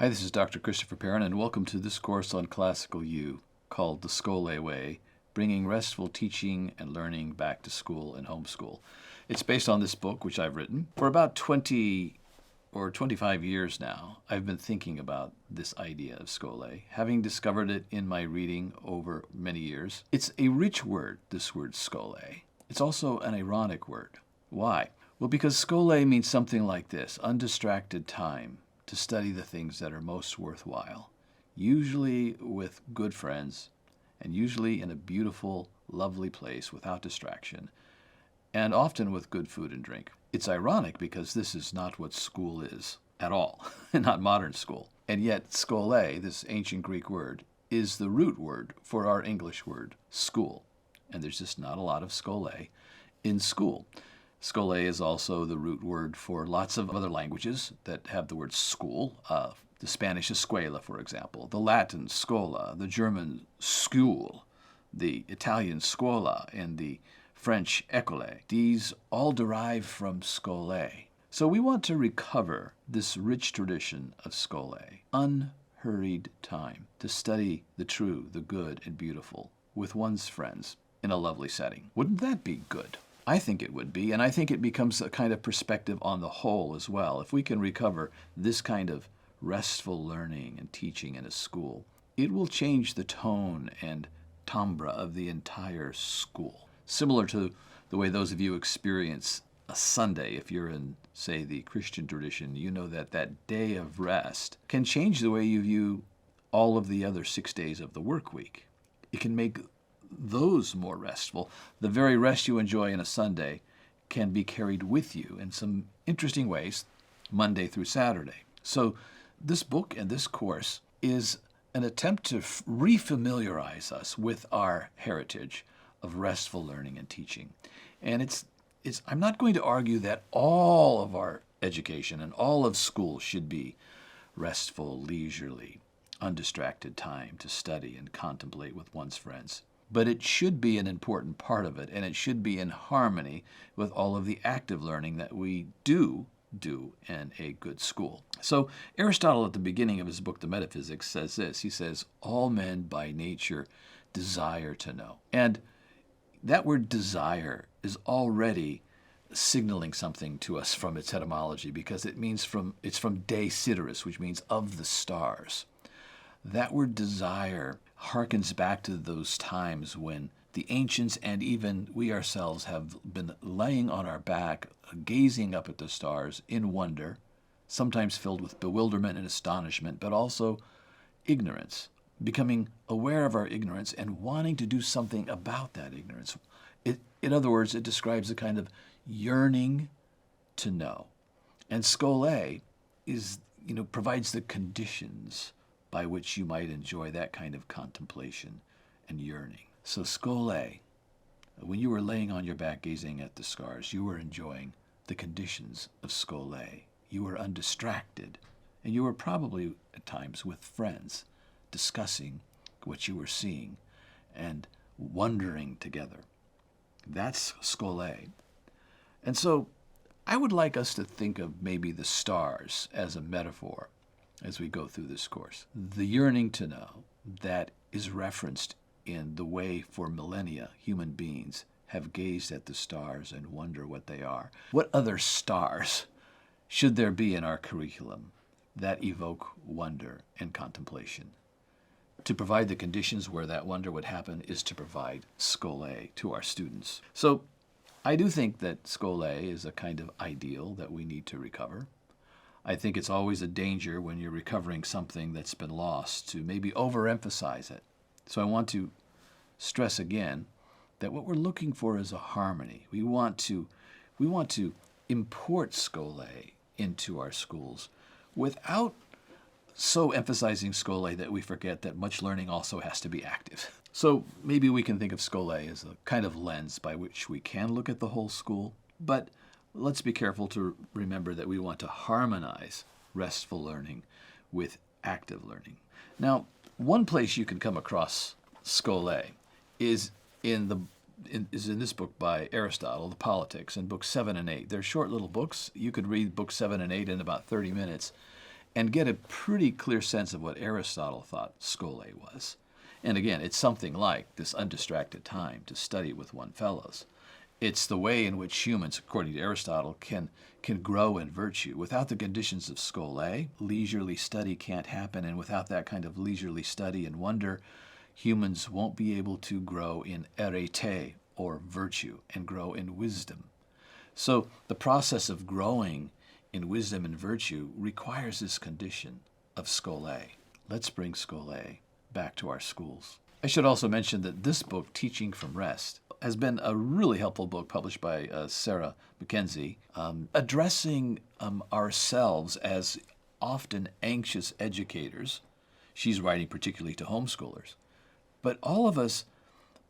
Hi, this is Dr. Christopher Perrin, and welcome to this course on Classical U called the Scholé Way, bringing restful teaching and learning back to school and homeschool. It's based on this book, which I've written. For about 20 or 25 years now, I've been thinking about this idea of Scholé, having discovered it in my reading over many years. It's a rich word, this word Scholé. It's also an ironic word. Why? Well, because Scholé means something like this: undistracted time to study the things that are most worthwhile, usually with good friends, and usually in a beautiful, lovely place without distraction, and often with good food and drink. It's ironic because this is not what school is at all, not modern school. And yet Scholé, this ancient Greek word, is the root word for our English word school. And there's just not a lot of Scholé in school. Scholé is also the root word for lots of other languages that have the word school. The Spanish escuela, for example, the Latin scola, the German school, the Italian scuola, and the French école. These all derive from Scholé. So we want to recover this rich tradition of Scholé, unhurried time to study the true, the good, and beautiful with one's friends in a lovely setting. Wouldn't that be good? I think it would be, and I think it becomes a kind of perspective on the whole as well. If we can recover this kind of restful learning and teaching in a school, it will change the tone and timbre of the entire school. Similar to the way those of you experience a Sunday. If you're in, say, the Christian tradition, you know that that day of rest can change the way you view all of the other 6 days of the work week. It can make those more restful. The very rest you enjoy in a Sunday can be carried with you in some interesting ways, Monday through Saturday. So this book and this course is an attempt to refamiliarize us with our heritage of restful learning and teaching. And I'm not going to argue that all of our education and all of school should be restful, leisurely, undistracted time to study and contemplate with one's friends. But it should be an important part of it, and it should be in harmony with all of the active learning that we do in a good school. So Aristotle, at the beginning of his book, The Metaphysics, says this. He says, all men by nature desire to know. And that word desire is already signaling something to us from its etymology, because it's from de sideris, which means of the stars. That word desire harkens back to those times when the ancients and even we ourselves have been laying on our back, gazing up at the stars in wonder, sometimes filled with bewilderment and astonishment, but also ignorance, becoming aware of our ignorance and wanting to do something about that ignorance. In other words, it describes a kind of yearning to know. And Scholé provides the conditions by which you might enjoy that kind of contemplation and yearning. So Scholé, when you were laying on your back gazing at the stars, you were enjoying the conditions of Scholé. You were undistracted, and you were probably at times with friends discussing what you were seeing and wondering together. That's Scholé. And so I would like us to think of maybe the stars as a metaphor as we go through this course. The yearning to know that is referenced in the way for millennia human beings have gazed at the stars and wonder what they are. What other stars should there be in our curriculum that evoke wonder and contemplation? To provide the conditions where that wonder would happen is to provide Scholé to our students. So I do think that Scholé is a kind of ideal that we need to recover. I think it's always a danger when you're recovering something that's been lost to maybe overemphasize it. So I want to stress again that what we're looking for is a harmony. We want to import Scholé into our schools without so emphasizing Scholé that we forget that much learning also has to be active. So maybe we can think of Scholé as a kind of lens by which we can look at the whole school, but let's be careful to remember that we want to harmonize restful learning with active learning. Now, one place you can come across Scholé is in this book by Aristotle, The Politics, in books 7 and 8. They're short little books. You could read books 7 and 8 in about 30 minutes, and get a pretty clear sense of what Aristotle thought Scholé was. And again, it's something like this undistracted time to study with one fellows. It's the way in which humans, according to Aristotle, can grow in virtue. Without the conditions of Scholé, leisurely study can't happen, and without that kind of leisurely study and wonder, humans won't be able to grow in arete, or virtue, and grow in wisdom. So the process of growing in wisdom and virtue requires this condition of Scholé. Let's bring Scholé back to our schools. I should also mention that this book, Teaching from Rest, has been a really helpful book published by Sarah Mackenzie, addressing ourselves as often anxious educators. She's writing particularly to homeschoolers. But all of us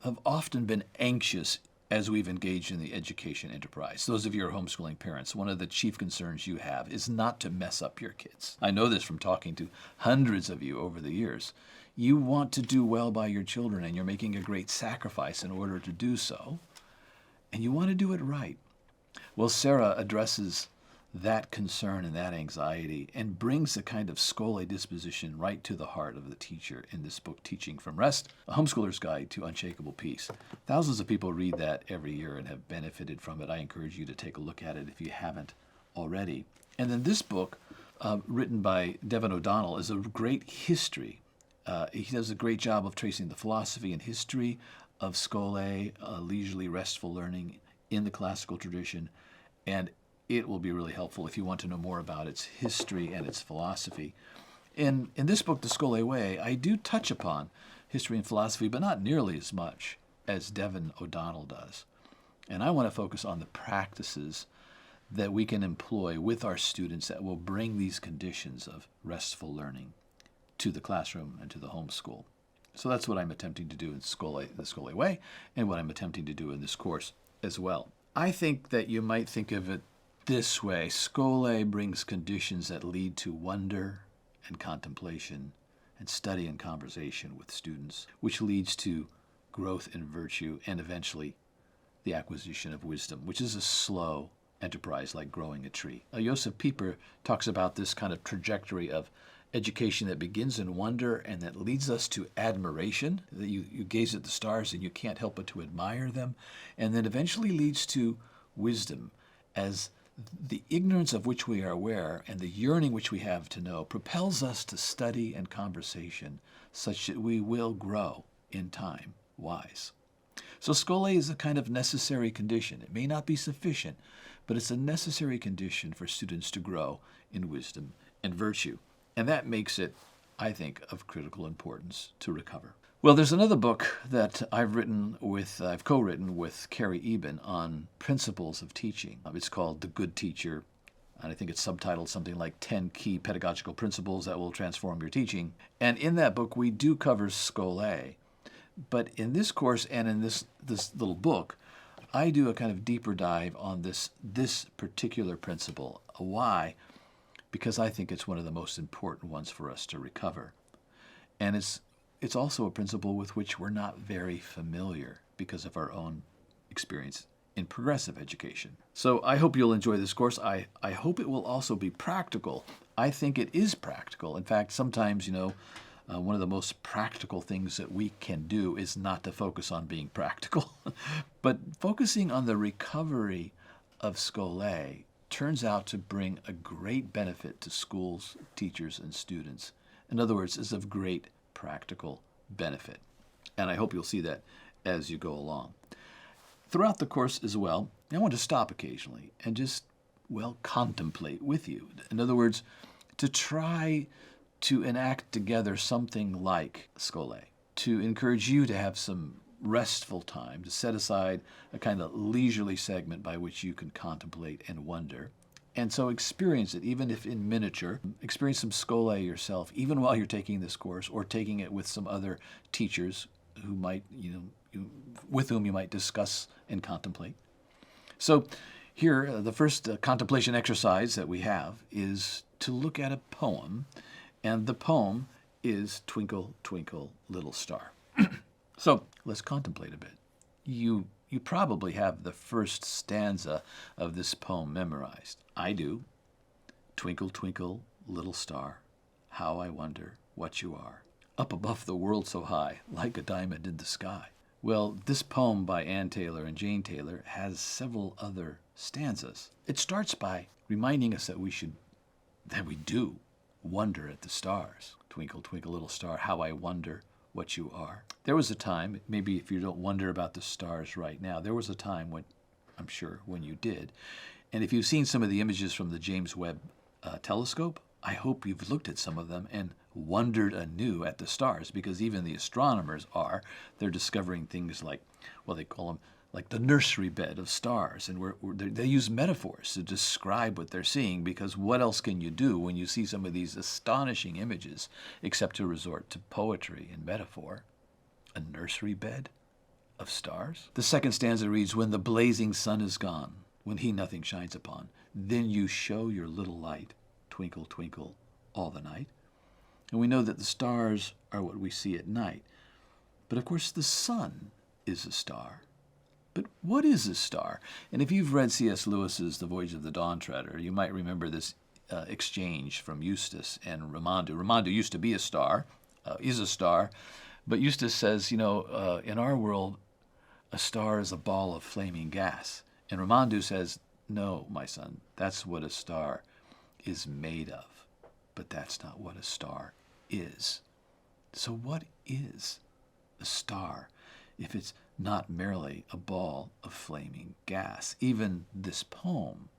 have often been anxious as we've engaged in the education enterprise. Those of you who are homeschooling parents, one of the chief concerns you have is not to mess up your kids. I know this from talking to hundreds of you over the years. You want to do well by your children, and you're making a great sacrifice in order to do so, and you want to do it right. Well, Sarah addresses that concern and that anxiety and brings the kind of Scholé disposition right to the heart of the teacher in this book, Teaching from Rest, A Homeschooler's Guide to Unshakable Peace. Thousands of people read that every year and have benefited from it. I encourage you to take a look at it if you haven't already. And then this book, written by Devin O'Donnell, is a great history. He does a great job of tracing the philosophy and history of Scholé, leisurely, restful learning in the classical tradition, and it will be really helpful if you want to know more about its history and its philosophy. In this book, The Scholé Way, I do touch upon history and philosophy, but not nearly as much as Devin O'Donnell does. And I want to focus on the practices that we can employ with our students that will bring these conditions of restful learning to the classroom and to the homeschool. So that's what I'm attempting to do in the Scholé Way, and what I'm attempting to do in this course as well. I think that you might think of it this way. Scholé brings conditions that lead to wonder and contemplation and study and conversation with students, which leads to growth in virtue and eventually the acquisition of wisdom, which is a slow enterprise like growing a tree. Josef Pieper talks about this kind of trajectory of education that begins in wonder and that leads us to admiration, that you gaze at the stars and you can't help but to admire them, and then eventually leads to wisdom, as the ignorance of which we are aware and the yearning which we have to know propels us to study and conversation such that we will grow in time wise. So Scholé is a kind of necessary condition. It may not be sufficient, but it's a necessary condition for students to grow in wisdom and virtue. And that makes it, I think, of critical importance to recover. Well, there's another book that I've co-written with Carrie Eben on principles of teaching. It's called The Good Teacher, and I think it's subtitled something like 10 Key Pedagogical Principles That Will Transform Your Teaching. And in that book, we do cover Scholé. But in this course and in this little book, I do a kind of deeper dive on this particular principle. Why? Because I think it's one of the most important ones for us to recover. And it's also a principle with which we're not very familiar because of our own experience in progressive education. So I hope you'll enjoy this course. I hope it will also be practical. I think it is practical. In fact, sometimes, one of the most practical things that we can do is not to focus on being practical, but focusing on the recovery of Scholé turns out to bring a great benefit to schools, teachers, and students. In other words, is of great practical benefit. And I hope you'll see that as you go along. Throughout the course as well, I want to stop occasionally and just, contemplate with you. In other words, to try to enact together something like Scholé, to encourage you to have some restful time, to set aside a kind of leisurely segment by which you can contemplate and wonder. And so experience it, even if in miniature. Experience some Scholé yourself, even while you're taking this course or taking it with some other teachers who might, with whom you might discuss and contemplate. So here, the first contemplation exercise that we have is to look at a poem, and the poem is Twinkle, Twinkle, Little Star. So let's contemplate a bit. You probably have the first stanza of this poem memorized. I do. Twinkle, twinkle, little star, how I wonder what you are. Up above the world so high, like a diamond in the sky. Well, this poem by Ann Taylor and Jane Taylor has several other stanzas. It starts by reminding us that we do wonder at the stars. Twinkle, twinkle, little star, how I wonder what you are. There was a time, maybe if you don't wonder about the stars right now, there was a time when, I'm sure, when you did. And if you've seen some of the images from the James Webb telescope, I hope you've looked at some of them and wondered anew at the stars, because even the astronomers they're discovering things like, well, they call them like the nursery bed of stars. And they use metaphors to describe what they're seeing, because what else can you do when you see some of these astonishing images except to resort to poetry and metaphor? A nursery bed of stars? The second stanza reads, when the blazing sun is gone, when he nothing shines upon, then you show your little light, twinkle, twinkle, all the night. And we know that the stars are what we see at night. But of course the sun is a star. But what is a star? And if you've read C.S. Lewis's The Voyage of the Dawn Treader, you might remember this exchange from Eustace and Raimondo. Raimondo used to be a star, is a star, but Eustace says, in our world, a star is a ball of flaming gas. And Raimondo says, no, my son, that's what a star is made of. But that's not what a star is. So what is a star if it's not merely a ball of flaming gas? Even this poem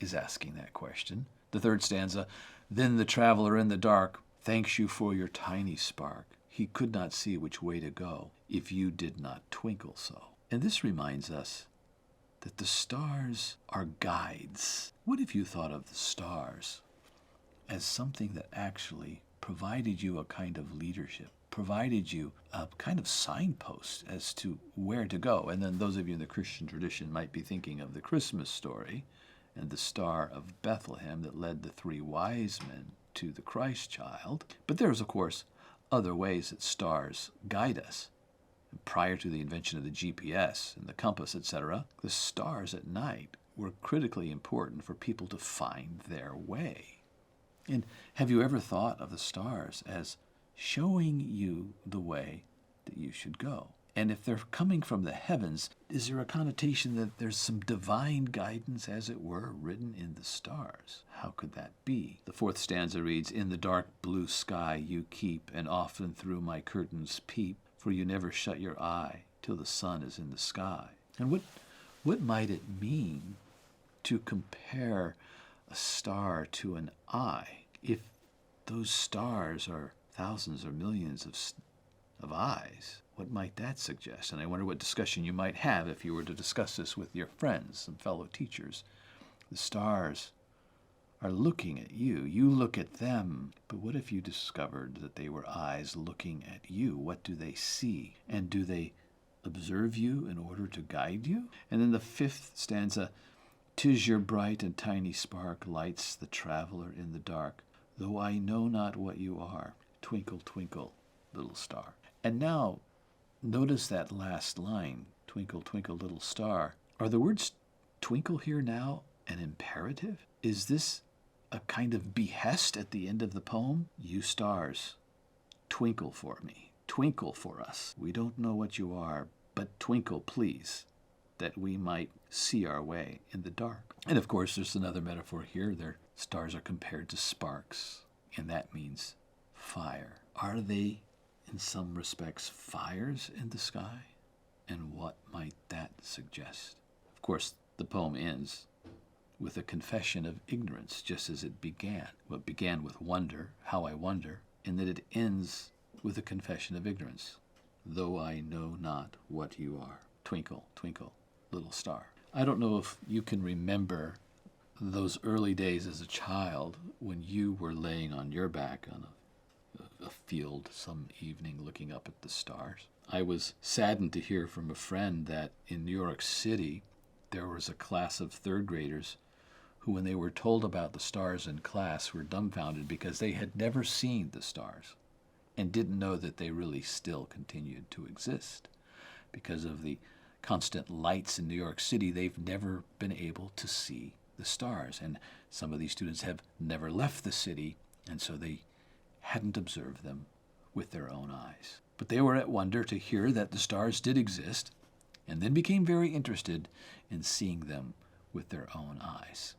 is asking that question. The third stanza, then the traveler in the dark thanks you for your tiny spark. He could not see which way to go if you did not twinkle so. And this reminds us that the stars are guides. What if you thought of the stars as something that actually provided you a kind of leadership, provided you a kind of signpost as to where to go? And then those of you in the Christian tradition might be thinking of the Christmas story and the Star of Bethlehem that led the three wise men to the Christ child. But there's, of course, other ways that stars guide us. Prior to the invention of the GPS and the compass, etc., the stars at night were critically important for people to find their way. And have you ever thought of the stars as showing you the way that you should go? And if they're coming from the heavens, is there a connotation that there's some divine guidance, as it were, written in the stars? How could that be? The fourth stanza reads, in the dark blue sky you keep, and often through my curtains peep, for you never shut your eye till the sun is in the sky. And what might it mean to compare a star to an eye if those stars are thousands or millions of eyes? What might that suggest? And I wonder what discussion you might have if you were to discuss this with your friends and fellow teachers. The stars are looking at you. You look at them. But what if you discovered that they were eyes looking at you? What do they see? And do they observe you in order to guide you? And then the fifth stanza, 'tis your bright and tiny spark lights the traveler in the dark, though I know not what you are, twinkle, twinkle, little star. And now, notice that last line, twinkle, twinkle, little star. Are the words twinkle here now an imperative? Is this a kind of behest at the end of the poem? You stars, twinkle for me, twinkle for us. We don't know what you are, but twinkle, please, that we might see our way in the dark. And of course, there's another metaphor here. Their stars are compared to sparks, and that means fire. Are they, in some respects, fires in the sky? And what might that suggest? Of course, the poem ends with a confession of ignorance, just as it began. Well, it began with wonder, how I wonder, and that it ends with a confession of ignorance. Though I know not what you are, twinkle, twinkle, little star. I don't know if you can remember those early days as a child when you were laying on your back on a field some evening looking up at the stars. I was saddened to hear from a friend that in New York City there was a class of third graders who, when they were told about the stars in class, were dumbfounded because they had never seen the stars and didn't know that they really still continued to exist. Because of the constant lights in New York City, they've never been able to see the stars. And Some of these students have never left the city, and so they hadn't observed them with their own eyes. But they were at wonder to hear that the stars did exist, and then became very interested in seeing them with their own eyes.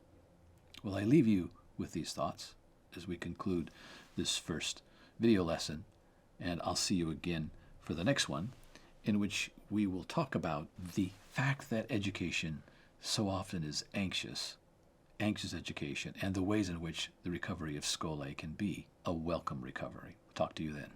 Well, I leave you with these thoughts as we conclude this first video lesson, and I'll see you again for the next one, in which we will talk about the fact that education so often is anxious education, and the ways in which the recovery of Scholé can be a welcome recovery. Talk to you then.